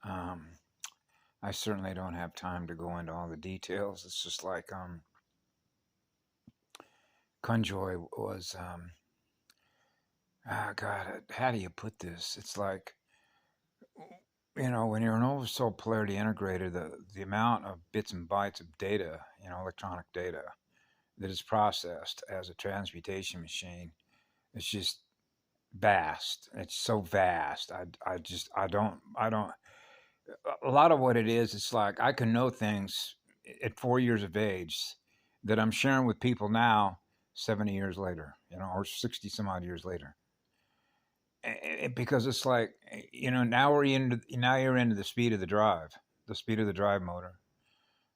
Um, I certainly don't have time to go into all the details. It's just like Conjoy was. God, how do you put this? It's like, when you're an oversoul polarity integrator, the amount of bits and bytes of data, electronic data that is processed as a transmutation machine, it's just vast. It's so vast. I don't. A lot of what it is, it's like I can know things at 4 years of age that I'm sharing with people now, 70 years later, or 60 some odd years later. Because it's like, now you're into the speed of the drive motor,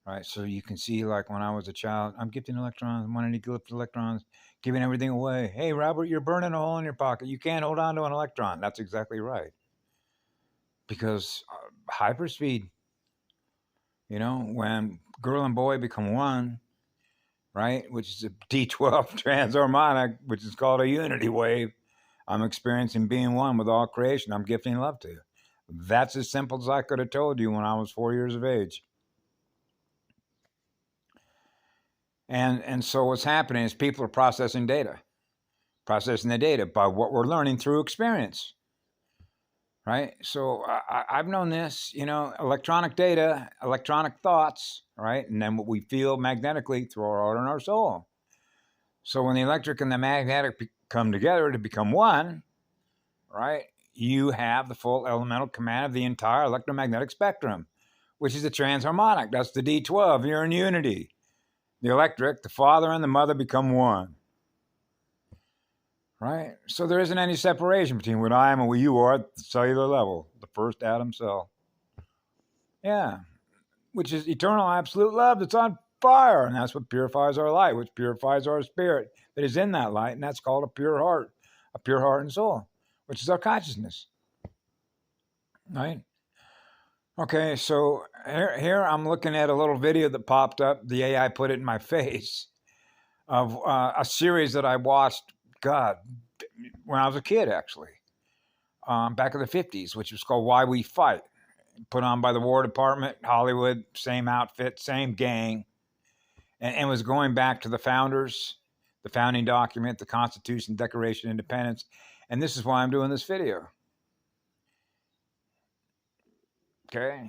right? So you can see, like, when I was a child, I'm gifting electrons, wanting to gift electrons, giving everything away. Hey, Robert, you're burning a hole in your pocket. You can't hold on to an electron. That's exactly right. Because hyperspeed, when girl and boy become one, right, which is a D12 transharmonic, which is called a unity wave, I'm experiencing being one with all creation. I'm gifting love to. That's as simple as I could have told you when I was 4 years of age. And so what's happening is people are processing the data by what we're learning through experience, right? So I've known this, electronic data, electronic thoughts, right? And then what we feel magnetically through our heart and our soul. So when the electric and the magnetic come together to become one, right, you have the full elemental command of the entire electromagnetic spectrum, which is the transharmonic. That's the D12. You're in unity. The electric, the father and the mother become one. Right? So there isn't any separation between what I am and what you are at the cellular level, the first atom cell. Yeah. Which is eternal absolute love that's on fire. And that's what purifies our light, which purifies our spirit that is in that light. And that's called a pure heart and soul, which is our consciousness. Right? Okay, so here I'm looking at a little video that popped up. The AI put it in my face of a series that I watched, God, when I was a kid, actually, back in the 50s, which was called Why We Fight, put on by the War Department, Hollywood, same outfit, same gang, and was going back to the founders, the founding document, the Constitution, Declaration of Independence. And this is why I'm doing this video. Okay?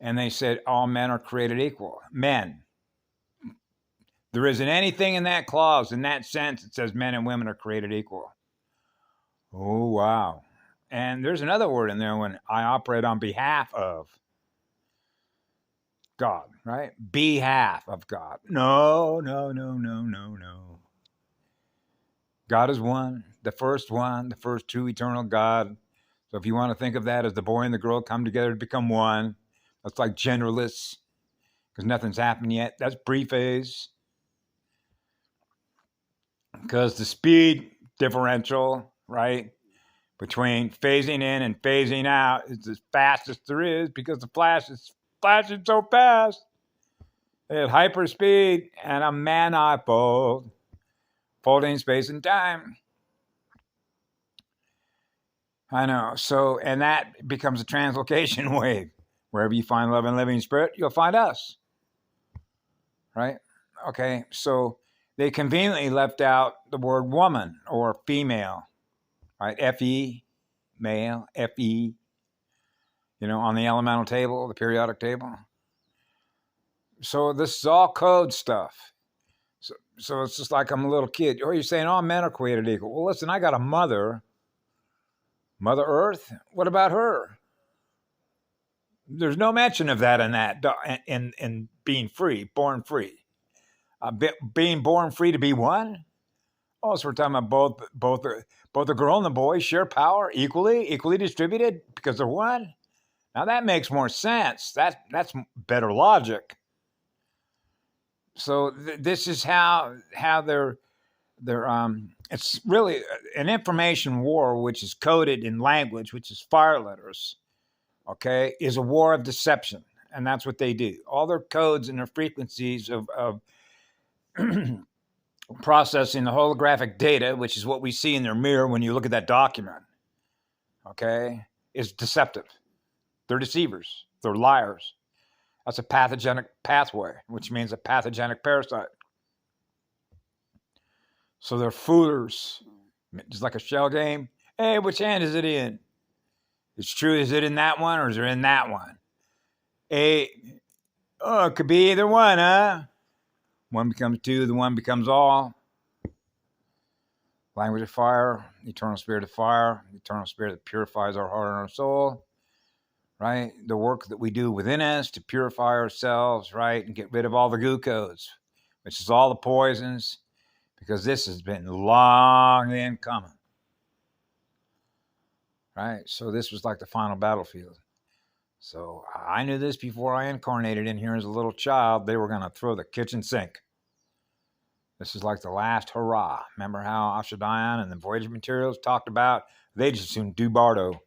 And they said all men are created equal. Men. There isn't anything in that clause, in that sense, that says men and women are created equal. Oh, wow. And there's another word in there when I operate on behalf of God, right? Behalf of God. No. God is one, the first true eternal God. So if you want to think of that as the boy and the girl come together to become one, that's like genderless, because nothing's happened yet. That's pre-phase. Because the speed differential, right, between phasing in and phasing out is as fast as there is, because the flash is flashing so fast at hyperspeed, and a manifold folding space and time. I know. So, and that becomes a translocation wave. Wherever you find love and living spirit, you'll find us. Right? Okay. So they conveniently left out the word woman or female. Right? Fe, male, Fe, on the elemental table, the periodic table. So this is all code stuff. So it's just like I'm a little kid. Oh, you're saying all men are created equal. Well, listen, I got a mother, Mother Earth. What about her? There's no mention of that in being free, born free. Being born free to be one? Oh, so we're talking about both the girl and the boy share power equally distributed because they're one? Now that makes more sense. That's better logic. So this is how they're it's really an information war, which is coded in language, which is fire letters. Okay, is a war of deception, and that's what they do. All their codes and their frequencies of processing the holographic data, which is what we see in their mirror when you look at that document. Okay, is deceptive. They're deceivers. They're liars. That's a pathogenic pathway, which means a pathogenic parasite. So they're foolers. Just like a shell game. Hey, which hand is it in? It's true. Is it in that one or is it in that one? It could be either one, huh? One becomes two, the one becomes all. Language of fire, eternal spirit of fire, eternal spirit that purifies our heart and our soul, right? The work that we do within us to purify ourselves, right? And get rid of all the glucose, which is all the poisons, because this has been long in coming, right? So this was like the final battlefield. So I knew this before I incarnated in here as a little child. They were going to throw the kitchen sink. This is like the last hurrah. Remember how Ashadion and the Voyager materials talked about they just soon do Bardo,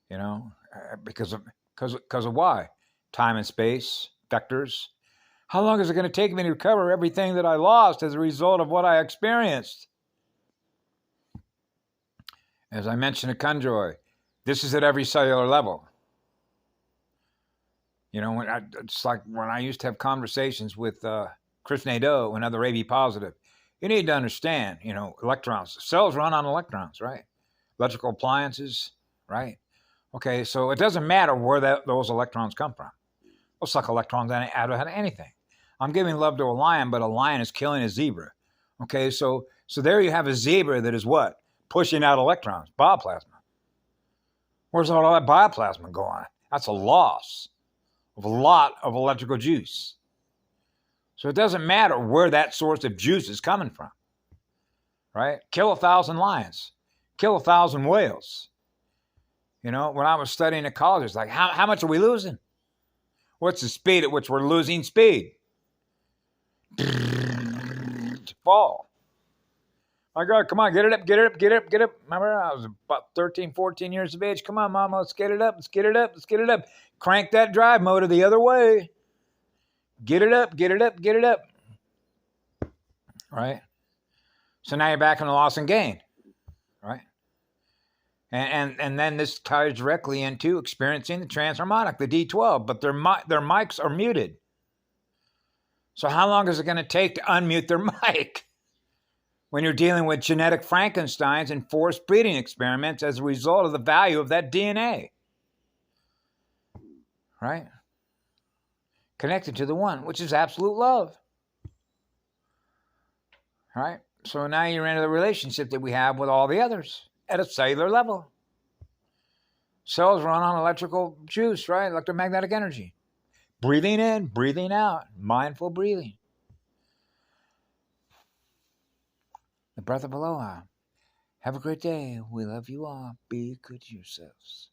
you know, because of why? Time and space, vectors. How long is it going to take me to recover everything that I lost as a result of what I experienced? As I mentioned to Kunjoy, this is at every cellular level. You know, it's like when I used to have conversations with Chris Nadeau, another AB positive. You need to understand, you know, electrons. Cells run on electrons, right? Electrical appliances, right? Okay, so it doesn't matter where those electrons come from. They'll suck electrons out of anything. I'm giving love to a lion, but a lion is killing a zebra. Okay, so there you have a zebra that is what? Pushing out electrons, bioplasma. Where's all that bioplasma going? That's a loss of a lot of electrical juice. So it doesn't matter where that source of juice is coming from, right? Kill 1,000 lions, kill 1,000 whales. You know, when I was studying at college, it's like, how much are we losing? What's the speed at which we're losing speed? Fall. My God, come on, get it up, get it up, get it up, get up. Remember, I was about 13, 14 years of age. Come on, Mama, let's get it up, let's get it up, let's get it up. Crank that drive motor the other way. Get it up, get it up, get it up. Right? So now you're back in the loss and gain. Right? And then this ties directly into experiencing the transharmonic, the D12, but their mics are muted. So how long is it going to take to unmute their mic when you're dealing with genetic Frankensteins and forced breeding experiments as a result of the value of that DNA? Right? Connected to the one, which is absolute love. Right? So now you're into the relationship that we have with all the others at a cellular level. Cells run on electrical juice, right? Electromagnetic energy. Breathing in, breathing out, mindful breathing. The breath of aloha. Have a great day. We love you all. Be good to yourselves.